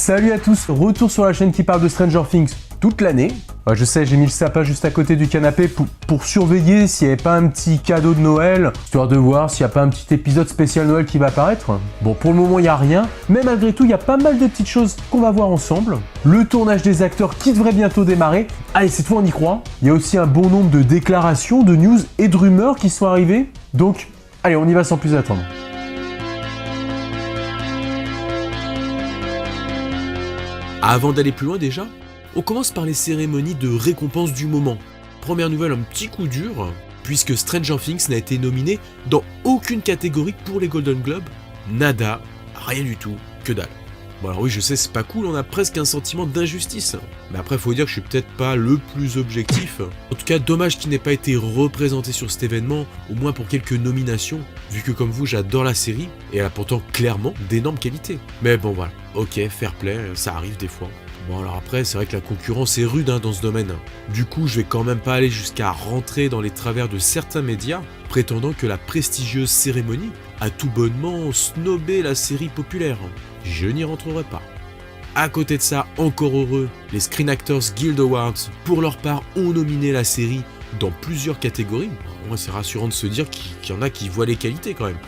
Salut à tous, retour sur la chaîne qui parle de Stranger Things toute l'année. Je sais, j'ai mis le sapin juste à côté du canapé pour surveiller s'il n'y avait pas un petit cadeau de Noël, histoire de voir s'il n'y a pas un petit épisode spécial Noël qui va apparaître. Bon, pour le moment, il n'y a rien, mais malgré tout, il y a pas mal de petites choses qu'on va voir ensemble. Le tournage des acteurs qui devrait bientôt démarrer. Allez, cette fois, on y croit. Il y a aussi un bon nombre de déclarations, de news et de rumeurs qui sont arrivées. Donc, allez, on y va sans plus attendre. Avant d'aller plus loin déjà, on commence par les cérémonies de récompense du moment. Première nouvelle, un petit coup dur, puisque Stranger Things n'a été nominé dans aucune catégorie pour les Golden Globes. Nada, rien du tout, que dalle. Bon alors oui, je sais, c'est pas cool, on a presque un sentiment d'injustice. Mais après, faut dire que je suis peut-être pas le plus objectif. En tout cas, dommage qu'il n'ait pas été représenté sur cet événement, au moins pour quelques nominations, vu que comme vous, j'adore la série, et elle a pourtant clairement d'énormes qualités. Mais bon voilà, ok, fair play, ça arrive des fois. Bon alors après, c'est vrai que la concurrence est rude dans ce domaine. Du coup, je vais quand même pas aller jusqu'à rentrer dans les travers de certains médias, prétendant que la prestigieuse cérémonie a tout bonnement snobé la série populaire. Je n'y rentrerai pas. À côté de ça, encore heureux, les Screen Actors Guild Awards, pour leur part, ont nominé la série dans plusieurs catégories. Moi, c'est rassurant de se dire qu'il y en a qui voient les qualités quand même.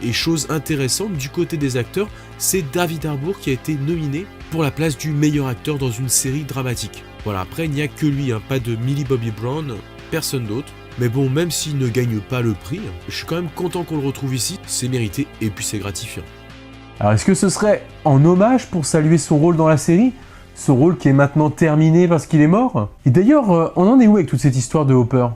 Et chose intéressante, du côté des acteurs, c'est David Harbour qui a été nominé pour la place du meilleur acteur dans une série dramatique. Voilà, après, il n'y a que lui, pas de Millie Bobby Brown, personne d'autre. Mais bon, même s'il ne gagne pas le prix, je suis quand même content qu'on le retrouve ici, c'est mérité et puis c'est gratifiant. Alors, est-ce que ce serait en hommage pour saluer son rôle dans la série ? Ce rôle qui est maintenant terminé parce qu'il est mort ? Et d'ailleurs, on en est où avec toute cette histoire de Hopper ?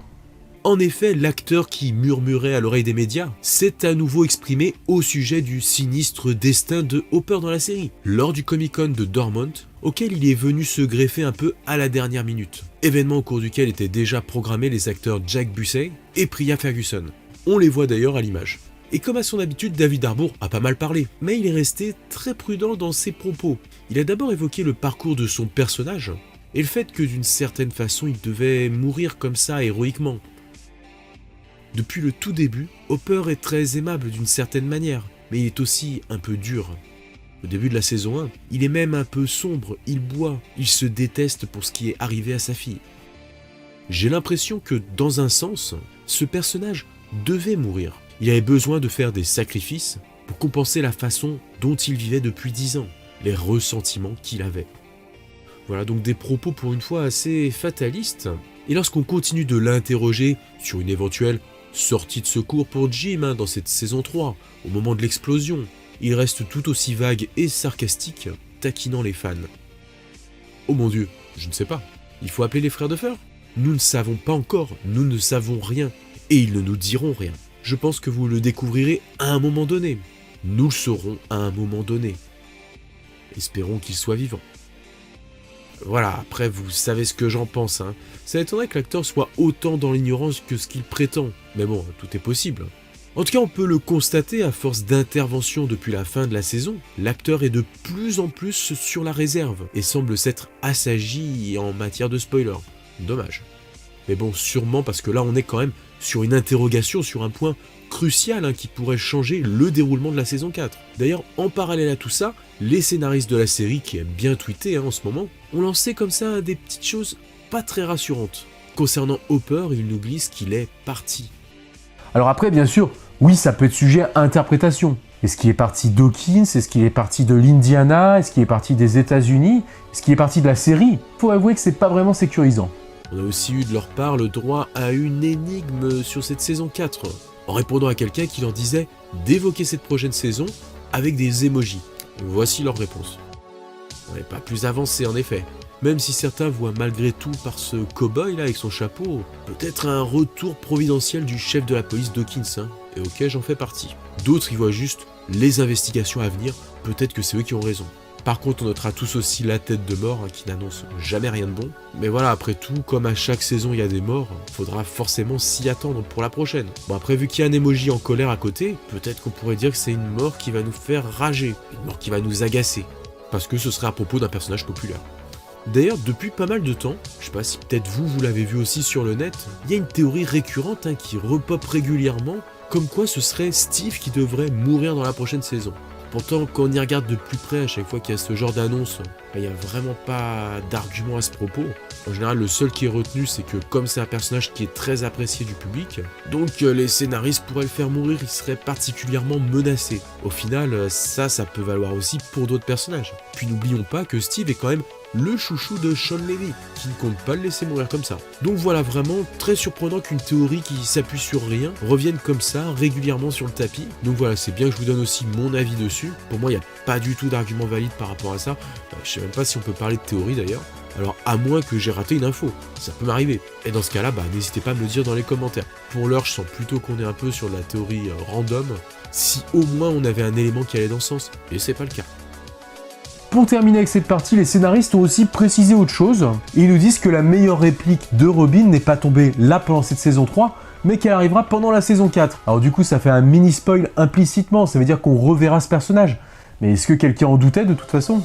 En effet, l'acteur qui murmurait à l'oreille des médias s'est à nouveau exprimé au sujet du sinistre destin de Hopper dans la série, lors du Comic-Con de Dortmund, auquel il est venu se greffer un peu à la dernière minute. Événement au cours duquel étaient déjà programmés les acteurs Jack Busey et Priya Ferguson. On les voit d'ailleurs à l'image. Et comme à son habitude, David Harbour a pas mal parlé, mais il est resté très prudent dans ses propos. Il a d'abord évoqué le parcours de son personnage, et le fait que d'une certaine façon il devait mourir comme ça héroïquement. Depuis le tout début, Hopper est très aimable d'une certaine manière, mais il est aussi un peu dur. Au début de la saison 1, il est même un peu sombre, il boit, il se déteste pour ce qui est arrivé à sa fille. J'ai l'impression que, dans un sens, ce personnage devait mourir. Il avait besoin de faire des sacrifices pour compenser la façon dont il vivait depuis 10 ans, les ressentiments qu'il avait. Voilà donc des propos pour une fois assez fatalistes. Et lorsqu'on continue de l'interroger sur une éventuelle sortie de secours pour Jim dans cette saison 3, au moment de l'explosion, il reste tout aussi vague et sarcastique, taquinant les fans. Oh mon Dieu, je ne sais pas. Il faut appeler les frères de Fer ? Nous ne savons pas encore, nous ne savons rien, et ils ne nous diront rien. Je pense que vous le découvrirez à un moment donné. Nous le saurons à un moment donné. Espérons qu'il soit vivant. Voilà, après vous savez ce que j'en pense. Ça étonnerait que l'acteur soit autant dans l'ignorance que ce qu'il prétend. Mais bon, tout est possible. En tout cas, on peut le constater à force d'intervention depuis la fin de la saison. L'acteur est de plus en plus sur la réserve et semble s'être assagi en matière de spoiler. Dommage. Mais bon, sûrement parce que là on est quand même sur une interrogation sur un point crucial qui pourrait changer le déroulement de la saison 4. D'ailleurs, en parallèle à tout ça, les scénaristes de la série, qui aiment bien tweeter en ce moment, ont lancé comme ça des petites choses pas très rassurantes. Concernant Hopper, ils nous glissent qu'il est parti. Alors après, bien sûr, oui, ça peut être sujet à interprétation. Est-ce qu'il est parti d'Hawkins ? Est-ce qu'il est parti de l'Indiana ? Est-ce qu'il est parti des États-Unis ? Est-ce qu'il est parti de la série ? Faut avouer que c'est pas vraiment sécurisant. On a aussi eu de leur part le droit à une énigme sur cette saison 4, en répondant à quelqu'un qui leur disait d'évoquer cette prochaine saison avec des emojis. Voici leur réponse. On n'est pas plus avancé en effet, même si certains voient malgré tout par ce cow-boy là avec son chapeau, peut-être un retour providentiel du chef de la police Dawkins, et ok, j'en fais partie. D'autres y voient juste les investigations à venir, peut-être que c'est eux qui ont raison. Par contre, on notera tous aussi la tête de mort qui n'annonce jamais rien de bon. Mais voilà, après tout, comme à chaque saison il y a des morts, faudra forcément s'y attendre pour la prochaine. Bon après, vu qu'il y a un emoji en colère à côté, peut-être qu'on pourrait dire que c'est une mort qui va nous faire rager, une mort qui va nous agacer. Parce que ce serait à propos d'un personnage populaire. D'ailleurs, depuis pas mal de temps, je sais pas si peut-être vous l'avez vu aussi sur le net, il y a une théorie récurrente qui repop régulièrement, comme quoi ce serait Steve qui devrait mourir dans la prochaine saison. Pourtant, quand on y regarde de plus près, à chaque fois qu'il y a ce genre d'annonce, il n'y a vraiment pas d'argument à ce propos. En général, le seul qui est retenu, c'est que comme c'est un personnage qui est très apprécié du public, donc les scénaristes pourraient le faire mourir, il serait particulièrement menacé. Au final, ça peut valoir aussi pour d'autres personnages. Puis n'oublions pas que Steve est quand même le chouchou de Sean Levy, qui ne compte pas le laisser mourir comme ça. Donc voilà, vraiment très surprenant qu'une théorie qui s'appuie sur rien revienne comme ça régulièrement sur le tapis. Donc voilà, c'est bien que je vous donne aussi mon avis dessus. Pour moi, il n'y a pas du tout d'argument valide par rapport à ça. Je sais même pas si on peut parler de théorie d'ailleurs. Alors à moins que j'ai raté une info, ça peut m'arriver. Et dans ce cas-là, n'hésitez pas à me le dire dans les commentaires. Pour l'heure, je sens plutôt qu'on est un peu sur de la théorie random, si au moins on avait un élément qui allait dans ce sens, et c'est pas le cas. Pour terminer avec cette partie, les scénaristes ont aussi précisé autre chose. Ils nous disent que la meilleure réplique de Robin n'est pas tombée là pendant cette saison 3, mais qu'elle arrivera pendant la saison 4. Alors du coup, ça fait un mini spoil implicitement, ça veut dire qu'on reverra ce personnage. Mais est-ce que quelqu'un en doutait de toute façon ?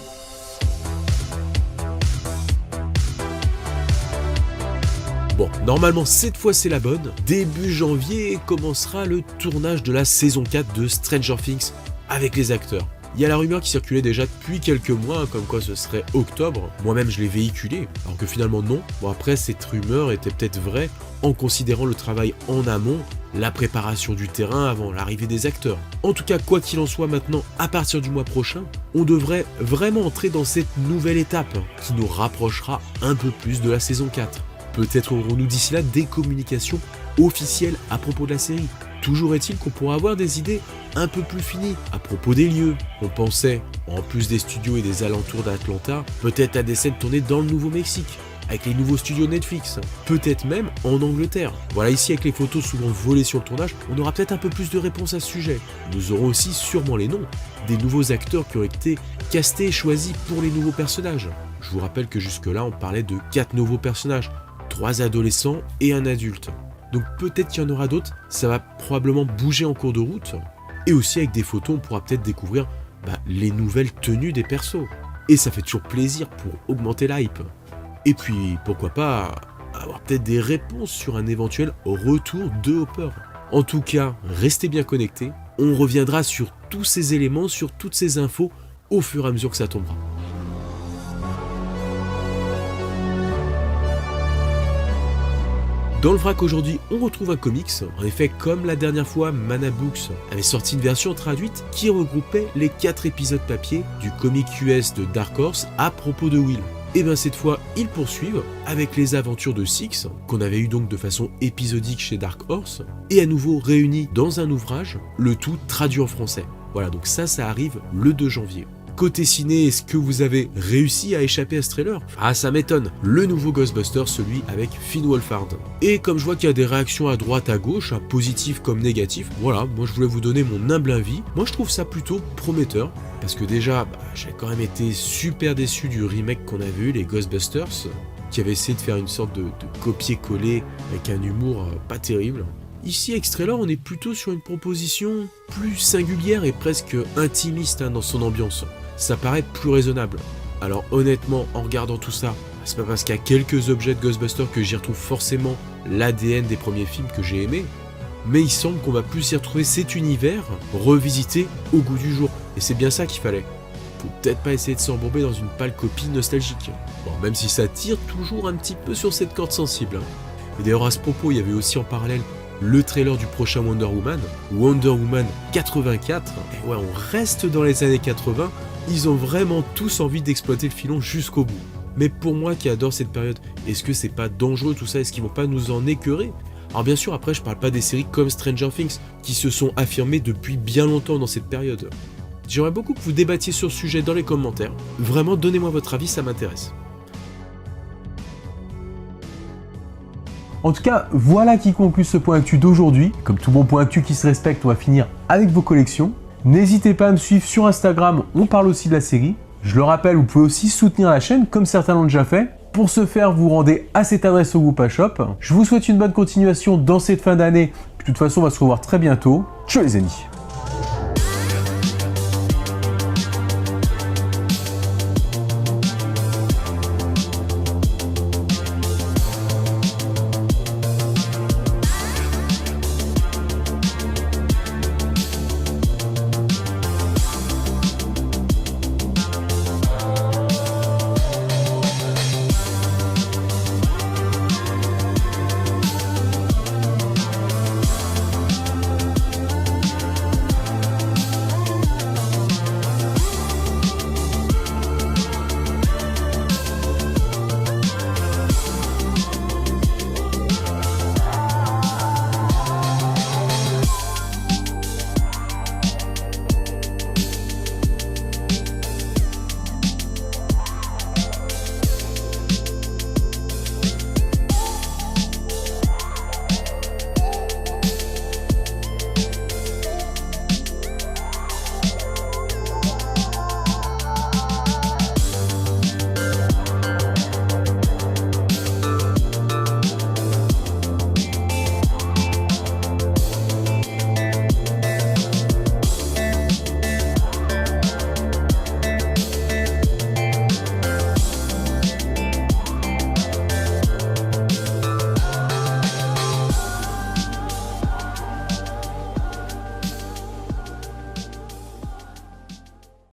Bon, normalement cette fois c'est la bonne. Début janvier commencera le tournage de la saison 4 de Stranger Things avec les acteurs. Il y a la rumeur qui circulait déjà depuis quelques mois, comme quoi ce serait octobre. Moi-même je l'ai véhiculé, alors que finalement non. Bon après cette rumeur était peut-être vraie en considérant le travail en amont, la préparation du terrain avant l'arrivée des acteurs. En tout cas, quoi qu'il en soit maintenant, à partir du mois prochain, on devrait vraiment entrer dans cette nouvelle étape qui nous rapprochera un peu plus de la saison 4. Peut-être aurons-nous d'ici là des communications officielles à propos de la série. Toujours est-il qu'on pourra avoir des idées un peu plus finies à propos des lieux. On pensait, en plus des studios et des alentours d'Atlanta, peut-être à des scènes tournées dans le Nouveau-Mexique, avec les nouveaux studios Netflix, peut-être même en Angleterre. Voilà, ici avec les photos souvent volées sur le tournage, on aura peut-être un peu plus de réponses à ce sujet. Nous aurons aussi sûrement les noms des nouveaux acteurs qui ont été castés et choisis pour les nouveaux personnages. Je vous rappelle que jusque-là, on parlait de 4 nouveaux personnages, 3 adolescents et un adulte. Donc peut-être qu'il y en aura d'autres, ça va probablement bouger en cours de route. Et aussi avec des photos, on pourra peut-être découvrir les nouvelles tenues des persos. Et ça fait toujours plaisir pour augmenter l'hype. Et puis, pourquoi pas avoir peut-être des réponses sur un éventuel retour de Hopper. En tout cas, restez bien connectés. On reviendra sur tous ces éléments, sur toutes ces infos, au fur et à mesure que ça tombera. Dans le vrac aujourd'hui, on retrouve un comics. En effet, comme la dernière fois, Mana Books avait sorti une version traduite qui regroupait les 4 épisodes papier du comic US de Dark Horse à propos de Will. Et bien cette fois, ils poursuivent avec les aventures de Six, qu'on avait eu donc de façon épisodique chez Dark Horse, et à nouveau réunis dans un ouvrage, le tout traduit en français. Voilà, donc ça arrive le 2 janvier. Côté ciné, est-ce que vous avez réussi à échapper à ce trailer ? Ah, ça m'étonne. Le nouveau Ghostbusters, celui avec Finn Wolfhard. Et comme je vois qu'il y a des réactions à droite, à gauche, positives comme négatives, voilà, moi je voulais vous donner mon humble avis. Moi je trouve ça plutôt prometteur. Parce que déjà, j'ai quand même été super déçu du remake qu'on a vu, les Ghostbusters, qui avait essayé de faire une sorte de copier-coller avec un humour pas terrible. Ici, avec ce trailer, on est plutôt sur une proposition plus singulière et presque intimiste dans son ambiance. Ça paraît plus raisonnable. Alors honnêtement, en regardant tout ça, c'est pas parce qu'il y a quelques objets de Ghostbusters que j'y retrouve forcément l'ADN des premiers films que j'ai aimés, mais il semble qu'on va plus y retrouver cet univers revisité au goût du jour. Et c'est bien ça qu'il fallait. Faut peut-être pas essayer de s'embourber dans une pâle copie nostalgique. Bon, même si ça tire toujours un petit peu sur cette corde sensible. Et d'ailleurs à ce propos, il y avait aussi en parallèle le trailer du prochain Wonder Woman 84. Et ouais, on reste dans les années 80. Ils ont vraiment tous envie d'exploiter le filon jusqu'au bout. Mais pour moi qui adore cette période, est-ce que c'est pas dangereux tout ça ? Est-ce qu'ils vont pas nous en écœurer ? Alors bien sûr, après je parle pas des séries comme Stranger Things, qui se sont affirmées depuis bien longtemps dans cette période. J'aimerais beaucoup que vous débattiez sur ce sujet dans les commentaires. Vraiment, donnez-moi votre avis, ça m'intéresse. En tout cas, voilà qui conclut ce point actu d'aujourd'hui. Comme tout bon point actu qui se respecte, on va finir avec vos collections. N'hésitez pas à me suivre sur Instagram, on parle aussi de la série. Je le rappelle, vous pouvez aussi soutenir la chaîne comme certains l'ont déjà fait. Pour ce faire, vous rendez à cette adresse au Groupa Shop. Je vous souhaite une bonne continuation dans cette fin d'année. De toute façon, on va se revoir très bientôt. Ciao les amis!